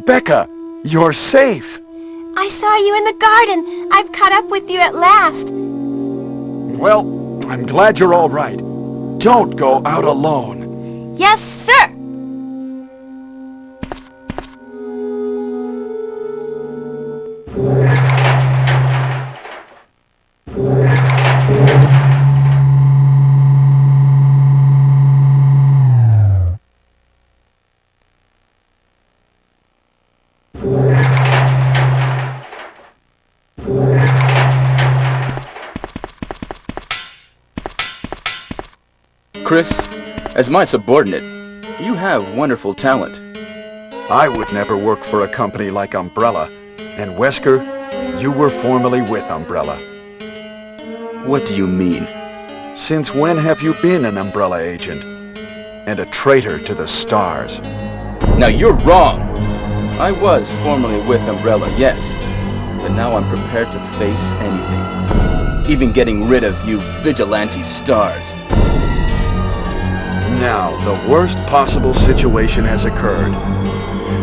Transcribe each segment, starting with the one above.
Rebecca, you're safe! I saw you in the garden. I've caught up with you at last. Well, I'm glad you're all right. Don't go out alone. Yes, sir! Chris, as my subordinate, you have wonderful talent. I would never work for a company like Umbrella. And Wesker, you were formerly with Umbrella. What do you mean? Since when have you been an Umbrella agent? And a traitor to the stars? Now you're wrong! I was formerly with Umbrella, yes. But now I'm prepared to face anything. Even getting rid of you vigilante stars. Now, the worst possible situation has occurred.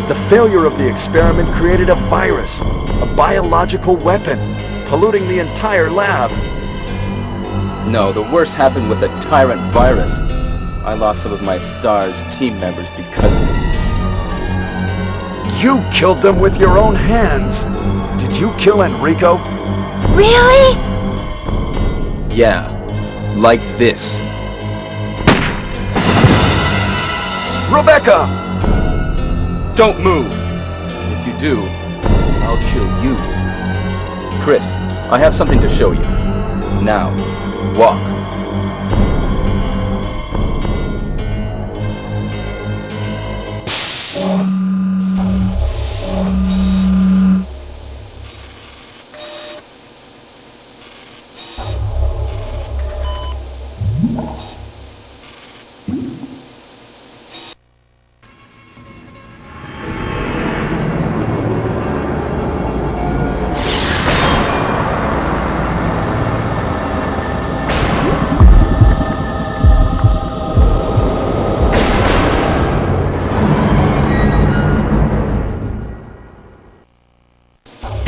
The failure of the experiment created a virus, a biological weapon, polluting the entire lab. No, the worst happened with the Tyrant virus. I lost some of my STARS team members because of it. You killed them with your own hands. Did you kill Enrico? Really? Yeah, like this. Rebecca! Don't move! If you do, I'll kill you. Chris, I have something to show you. Now, walk.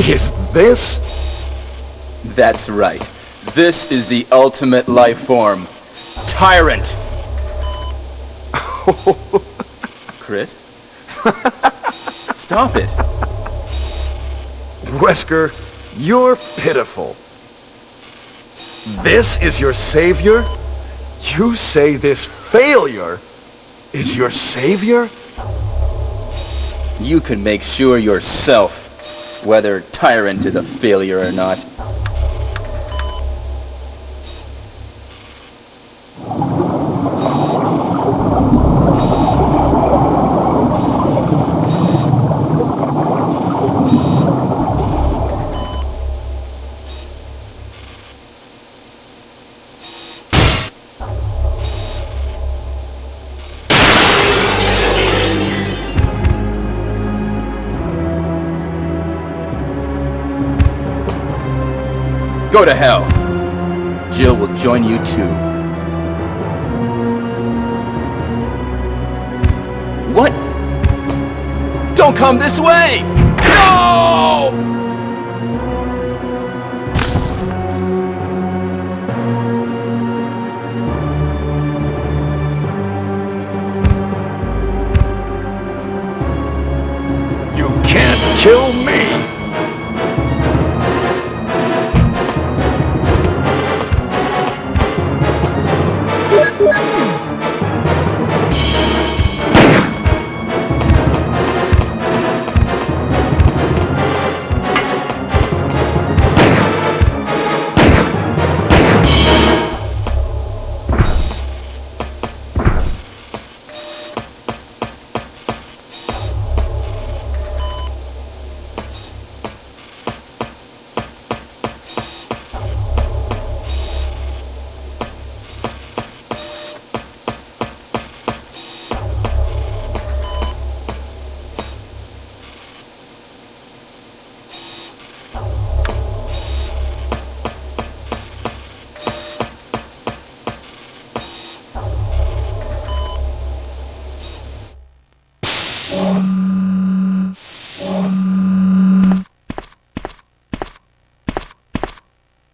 Is this? That's right. This is the ultimate life form. Tyrant! Chris? Stop it. Wesker, you're pitiful. This is your savior? You say this failure is your savior? You can make sure yourself whether Tyrant is a failure or not. Go to hell. Jill will join you too. What? Don't come this way! No! You can't kill me!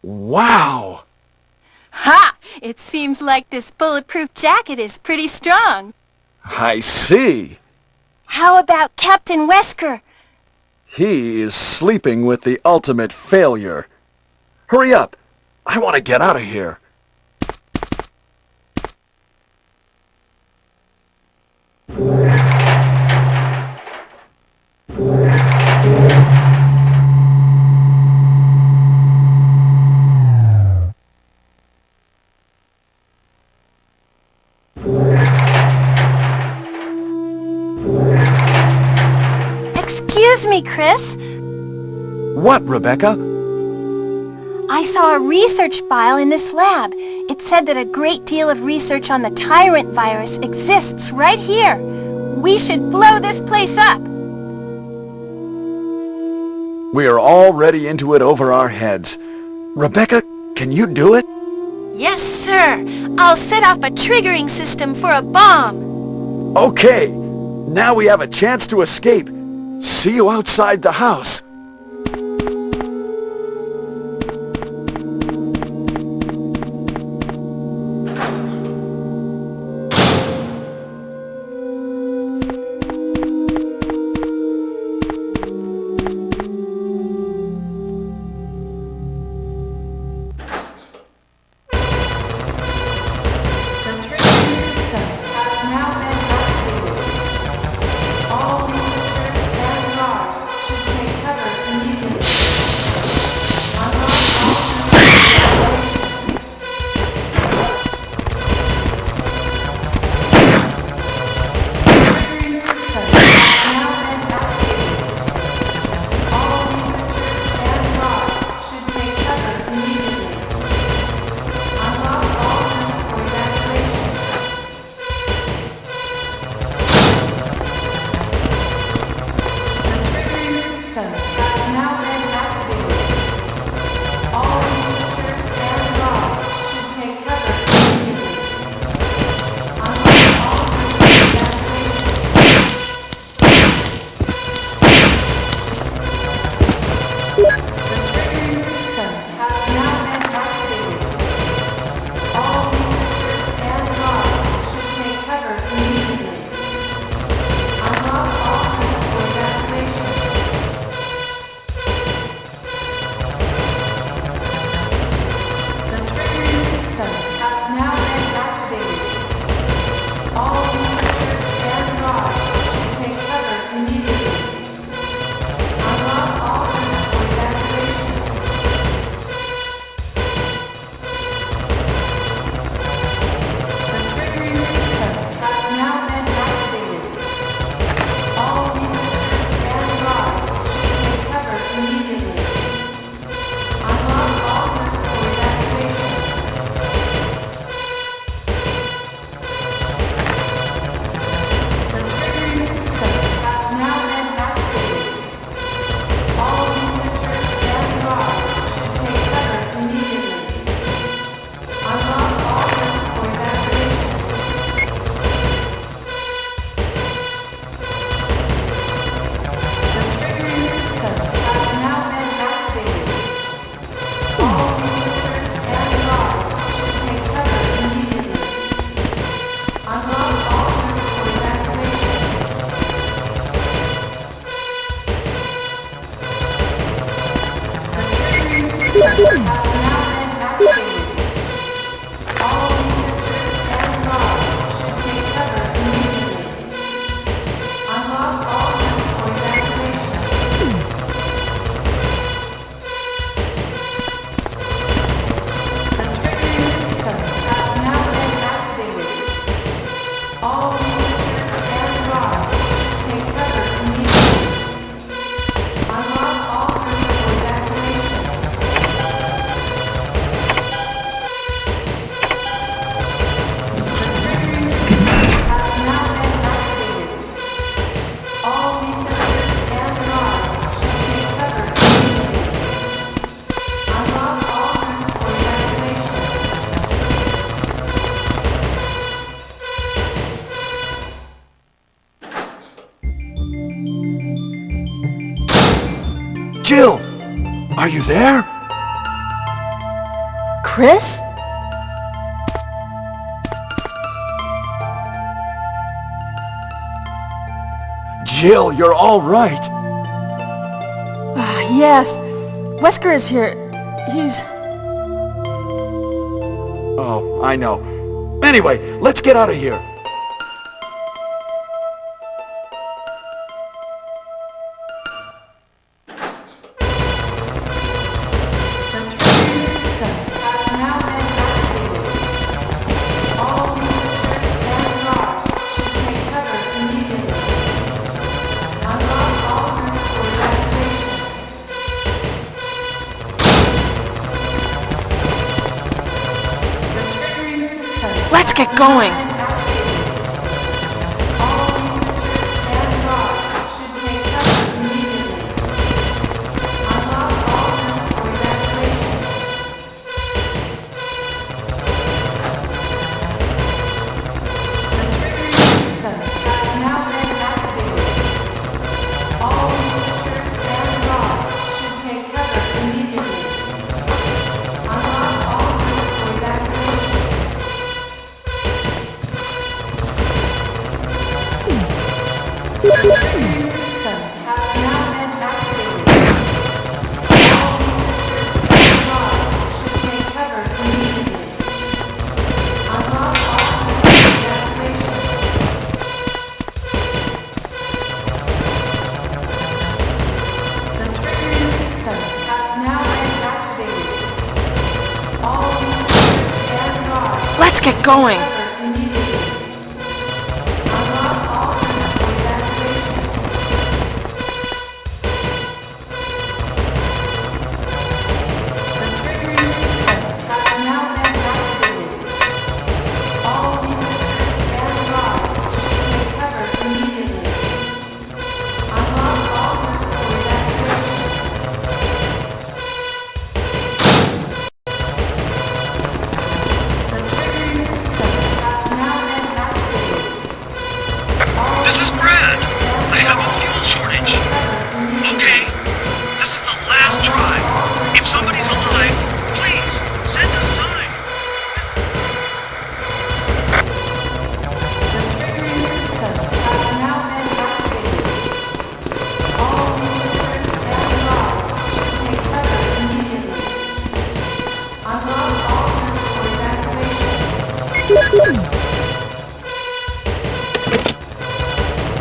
Wow! Ha! It seems like this bulletproof jacket is pretty strong. I see. How about Captain Wesker? He is sleeping with the ultimate failure. Hurry up! I want to get out of here. me, Chris. What, Rebecca? I saw a research file in this lab. It said that a great deal of research on the Tyrant virus exists right here. We should blow this place up. We are already into it over our heads. Rebecca, can you do it? Yes, sir. I'll set off a triggering system for a bomb. Okay, now we have a chance to escape. See you outside the house. Jill! Are you there? Chris? Jill, you're all right. Yes. Wesker is here. He's... Oh, I know. Anyway, let's get out of here. Let's get going. Let's get going. This is Brad. I have a fuel shortage. Okay, this is the last try. If somebody's alive, please send a sign.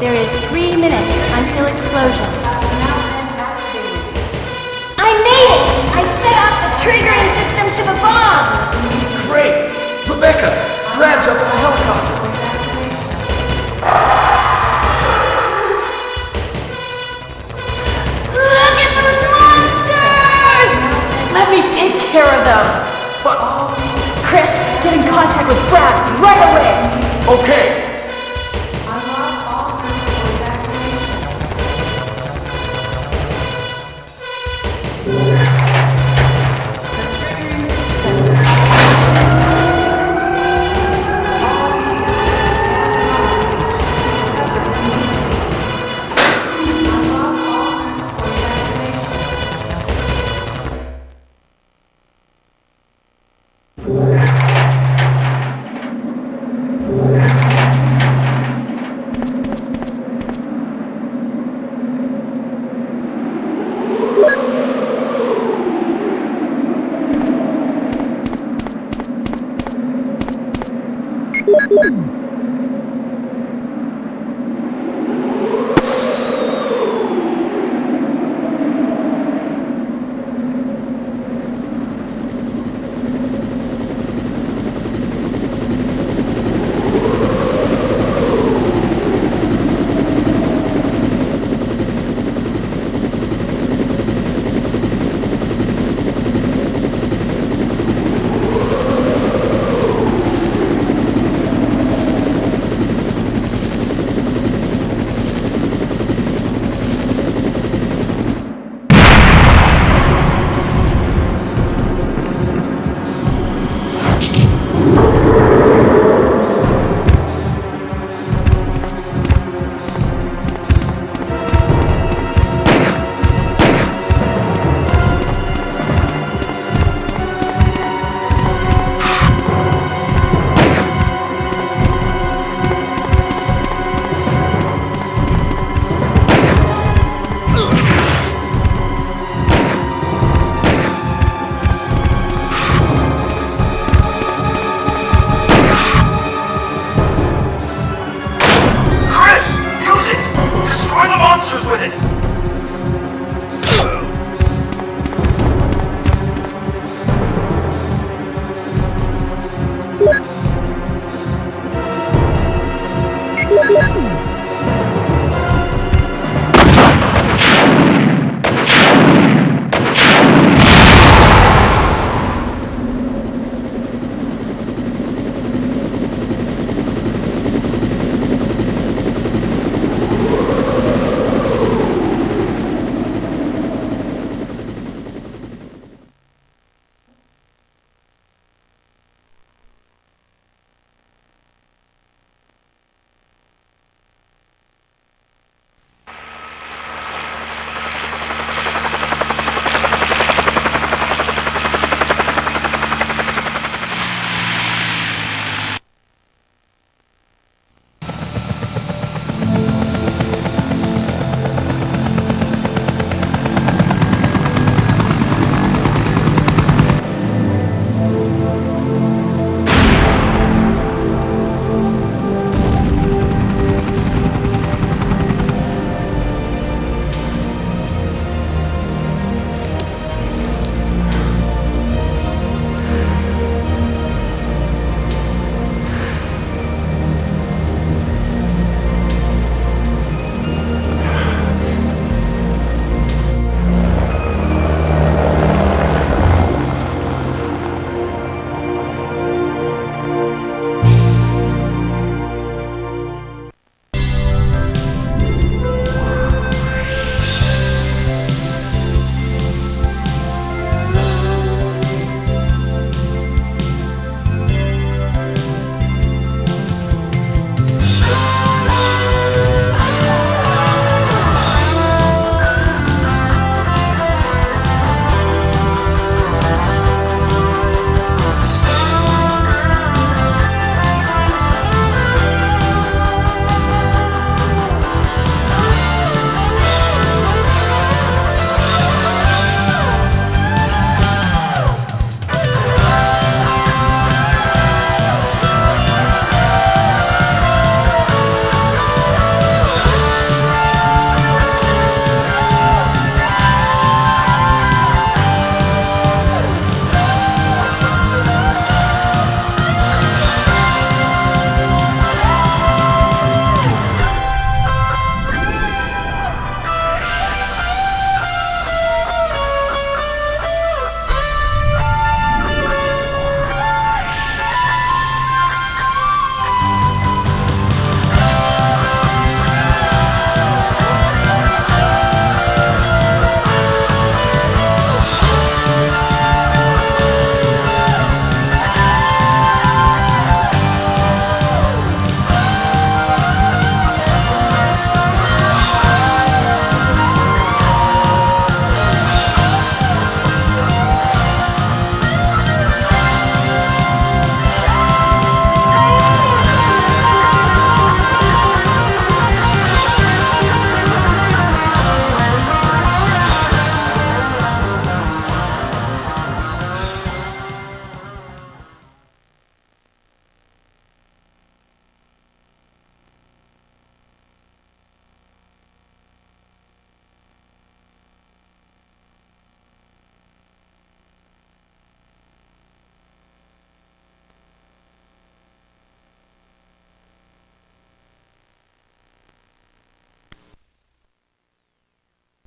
There is 3 minutes until explosion. I made it! I set off the triggering system to the bomb! Great! Rebecca, Brad's up in the helicopter. Look at those monsters! Let me take care of them. But, Chris, get in contact with Brad right away. okay. Woo!